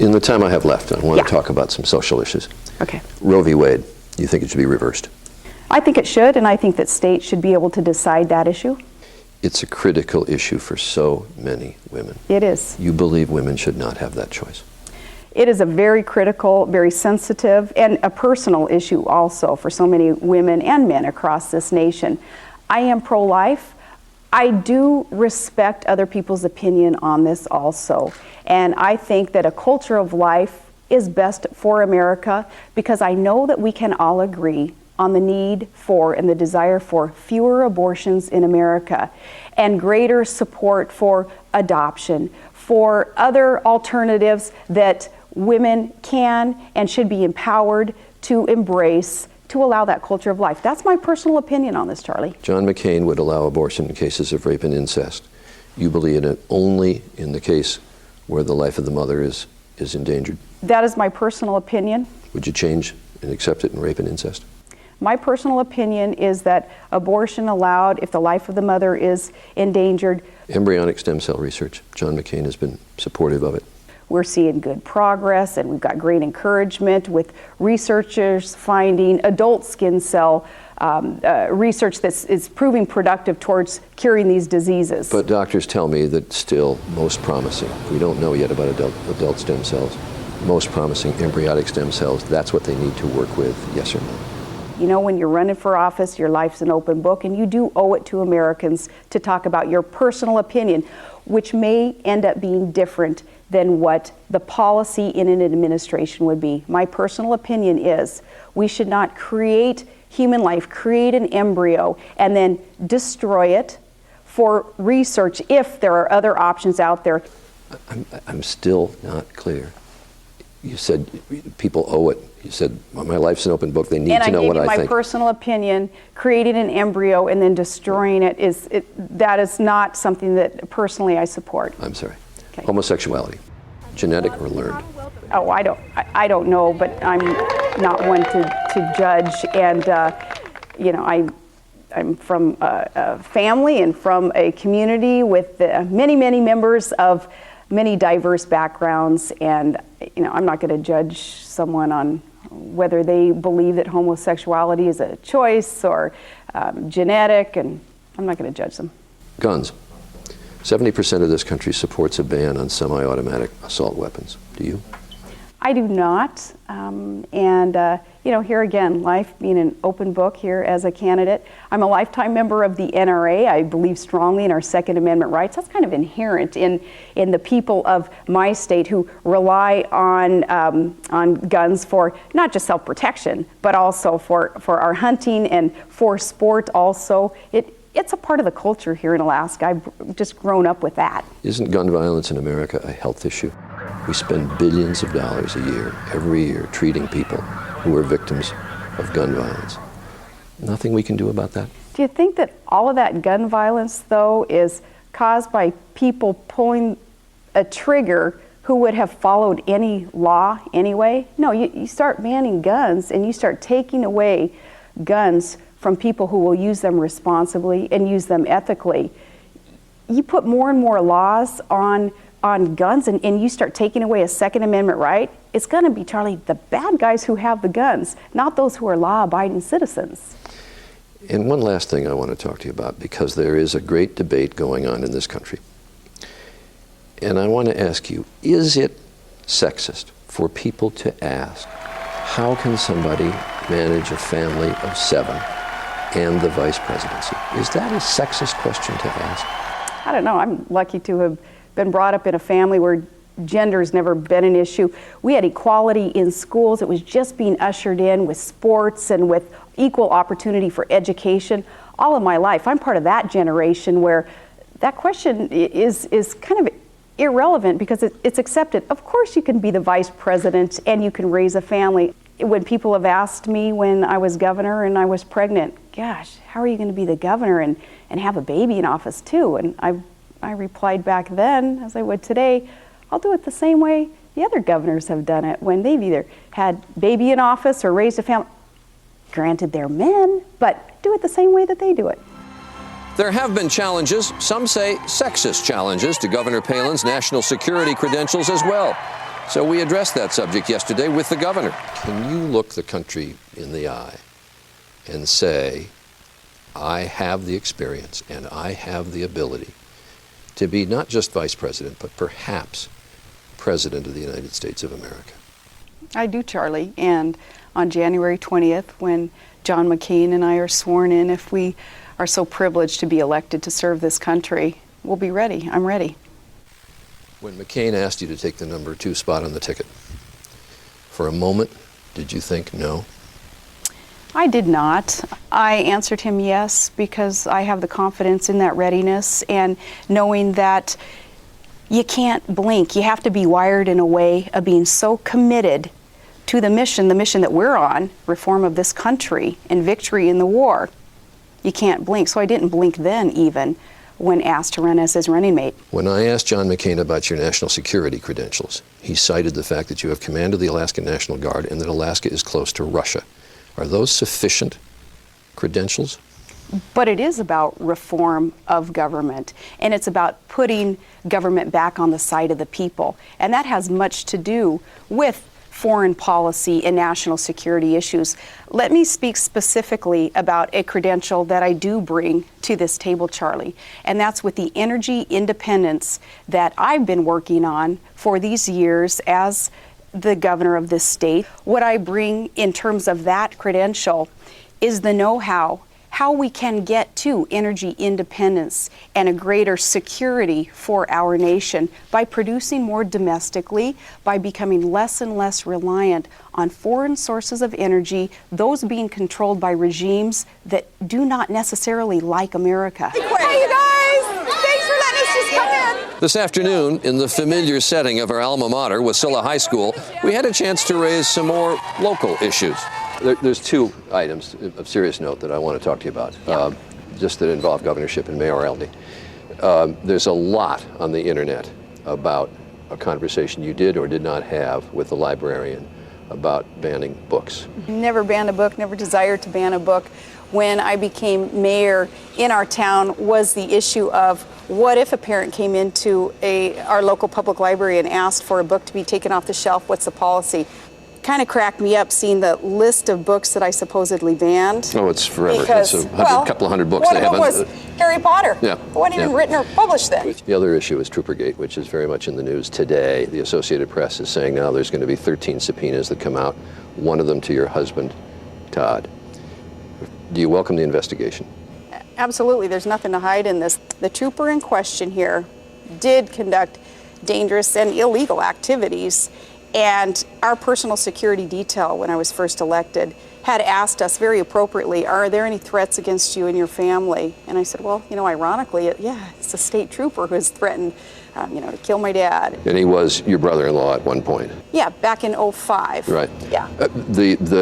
In the time I have left, I want to talk about some social issues. Okay. Roe v. Wade, you think it should be reversed? I think it should, and I think that states should be able to decide that issue. It's a critical issue for so many women. It is. You believe women should not have that choice? It is a very critical, very sensitive, and a personal issue also for so many women and men across this nation. I am pro-life. I do respect other people's opinion on this also. And I think that a culture of life is best for America because I know that we can all agree on the need for and the desire for fewer abortions in America and greater support for adoption, for other alternatives that women can and should be empowered to embrace to allow that culture of life. That's my personal opinion on this, Charlie. John McCain would allow abortion in cases of rape and incest. You believe in it only in the case where the life of the mother is endangered? That is my personal opinion. Would you change and accept it in rape and incest? My personal opinion is that abortion allowed if the life of the mother is endangered. Embryonic stem cell research. John McCain has been supportive of it. We're seeing good progress, and we've got great encouragement with researchers finding adult skin cell research that is proving productive towards curing these diseases. But doctors tell me that still most promising, we don't know yet about adult stem cells, most promising embryonic stem cells, that's what they need to work with, yes or no? You know, when you're running for office, your life's an open book, and you do owe it to Americans to talk about your personal opinion, which may end up being different than what the policy in an administration would be. My personal opinion is we should not create human life, create an embryo, and then destroy it for research if there are other options out there. I'm still not clear. You said people owe it. You said, well, my life's an open book. They need to know what I think. And I gave you my personal opinion. Creating an embryo and then destroying it, that is not something that personally I support. I'm sorry. Okay. Homosexuality, genetic or learned? Oh, I don't know, but I'm not one to judge. And you know, I'm from a family and from a community with many members of many diverse backgrounds, and you know, I'm not going to judge someone on whether they believe that homosexuality is a choice or genetic, and I'm not going to judge them. Guns. 70% of this country supports a ban on semi-automatic assault weapons. Do you? I do not, you know, here again, life being an open book here as a candidate. I'm a lifetime member of the NRA. I believe strongly in our Second Amendment rights. That's kind of inherent in the people of my state who rely on guns for not just self-protection, but also for our hunting and for sport also. It's a part of the culture here in Alaska. I've just grown up with that. Isn't gun violence in America a health issue? We spend billions of dollars a year, every year, treating people who are victims of gun violence. Nothing we can do about that? Do you think that all of that gun violence, though, is caused by people pulling a trigger who would have followed any law anyway? No, you start banning guns and you start taking away guns from people who will use them responsibly and use them ethically. You put more and more laws on guns and you start taking away a Second Amendment right, it's going to be, Charlie, the bad guys who have the guns, not those who are law-abiding citizens. And one last thing I want to talk to you about, because there is a great debate going on in this country. And I want to ask you, is it sexist for people to ask, how can somebody manage a family of 7 and the vice presidency? Is that a sexist question to ask? I don't know. I'm lucky to have been brought up in a family where gender's never been an issue. We had equality in schools. It was just being ushered in with sports and with equal opportunity for education all of my life. I'm part of that generation where that question is kind of irrelevant because it's accepted. Of course you can be the vice president and you can raise a family. When people have asked me when I was governor and I was pregnant, gosh, how are you going to be the governor and have a baby in office too? And I replied back then, as I would today, I'll do it the same way the other governors have done it when they've either had baby in office or raised a family. Granted, they're men, but do it the same way that they do it. There have been challenges, some say sexist challenges, to Governor Palin's national security credentials as well. So we addressed that subject yesterday with the governor. Can you look the country in the eye and say, I have the experience and I have the ability to be not just vice president, but perhaps president of the United States of America? I do, Charlie. And on January 20th, when John McCain and I are sworn in, if we are so privileged to be elected to serve this country, we'll be ready. I'm ready. When McCain asked you to take the number 2 spot on the ticket, for a moment, did you think no? I did not. I answered him yes because I have the confidence in that readiness and knowing that you can't blink. You have to be wired in a way of being so committed to the mission that we're on, reform of this country and victory in the war. You can't blink. So I didn't blink then even when asked to run as his running mate. When I asked John McCain about your national security credentials, he cited the fact that you have command of the Alaskan National Guard and that Alaska is close to Russia. Are those sufficient credentials? But it is about reform of government, and it's about putting government back on the side of the people. And that has much to do with foreign policy and national security issues. Let me speak specifically about a credential that I do bring to this table, Charlie, and that's with the energy independence that I've been working on for these years as the governor of this state. What I bring in terms of that credential is the know-how, how we can get to energy independence and a greater security for our nation by producing more domestically, by becoming less and less reliant on foreign sources of energy, those being controlled by regimes that do not necessarily like America. Hey, you guys! Thanks for letting us just come in. This afternoon, in the familiar setting of our alma mater, Wasilla High School, we had a chance to raise some more local issues. There's 2 items of serious note that I want to talk to you about, just that involve governorship and mayoralty. There's a lot on the internet about a conversation you did or did not have with the librarian about banning books. Never banned a book, never desired to ban a book. When I became mayor in our town was the issue of what if a parent came into our local public library and asked for a book to be taken off the shelf, what's the policy? Kind of cracked me up seeing the list of books that I supposedly banned. Oh, it's forever. Because, it's a couple of hundred books. One of them was Harry Potter. Yeah. It wasn't even written or published then. The other issue is Troopergate, which is very much in the news today. The Associated Press is saying now there's going to be 13 subpoenas that come out, one of them to your husband, Todd. Do you welcome the investigation? Absolutely. There's nothing to hide in this. The trooper in question here did conduct dangerous and illegal activities. And our personal security detail, when I was first elected, had asked us very appropriately, are there any threats against you and your family? And I said, well, ironically, it's a state trooper who has threatened, to kill my dad. And he was your brother-in-law at one point. Yeah, back in '05. Right. Yeah.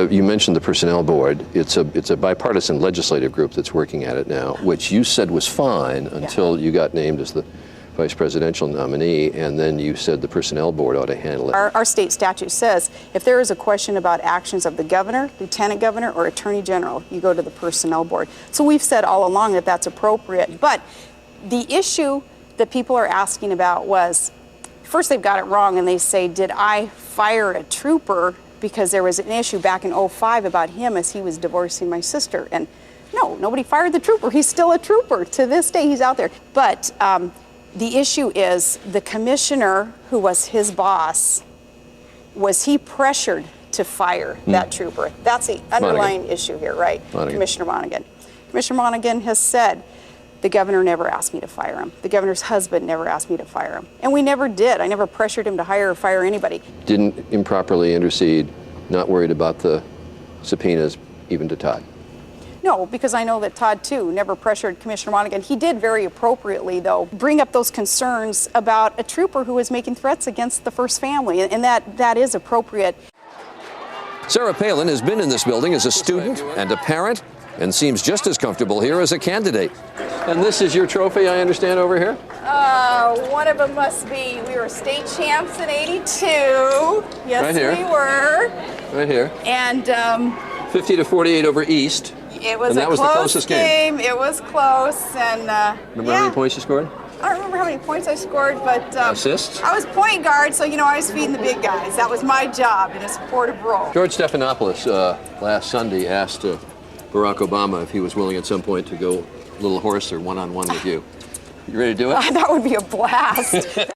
You mentioned the Personnel Board. It's a bipartisan legislative group that's working at it now, which you said was fine until you got named as the vice presidential nominee, and then you said the Personnel Board ought to handle it. Our state statute says if there is a question about actions of the governor, lieutenant governor, or attorney general, you go to the Personnel Board. So we've said all along that that's appropriate. But the issue that people are asking about was, first they've got it wrong and they say, did I fire a trooper because there was an issue back in '05 about him as he was divorcing my sister? And no, nobody fired the trooper. He's still a trooper. To this day, he's out there. But the issue is the commissioner who was his boss, was he pressured to fire that trooper? That's the underlying issue here, right? Monaghan. Commissioner Monaghan. Commissioner Monaghan has said, the governor never asked me to fire him. The governor's husband never asked me to fire him. And we never did. I never pressured him to hire or fire anybody. Didn't improperly intercede, not worried about the subpoenas, even to Todd. No, because I know that Todd, too, never pressured Commissioner Monaghan. He did very appropriately, though, bring up those concerns about a trooper who was making threats against the first family, and that is appropriate. Sarah Palin has been in this building as a student and a parent and seems just as comfortable here as a candidate. And this is your trophy, I understand, over here? One of them must be, we were state champs in '82. Yes, Right here. we were. Right here. And 50-48 over East. it was And that a was the close closest game. It was close. And Remember how many points you scored? I don't remember how many points I scored, but Assists? I was point guard, so I was feeding the big guys. That was my job in a supportive role. George Stephanopoulos last Sunday asked Barack Obama if he was willing at some point to go little horse or one-on-one with you. You ready to do it? That would be a blast.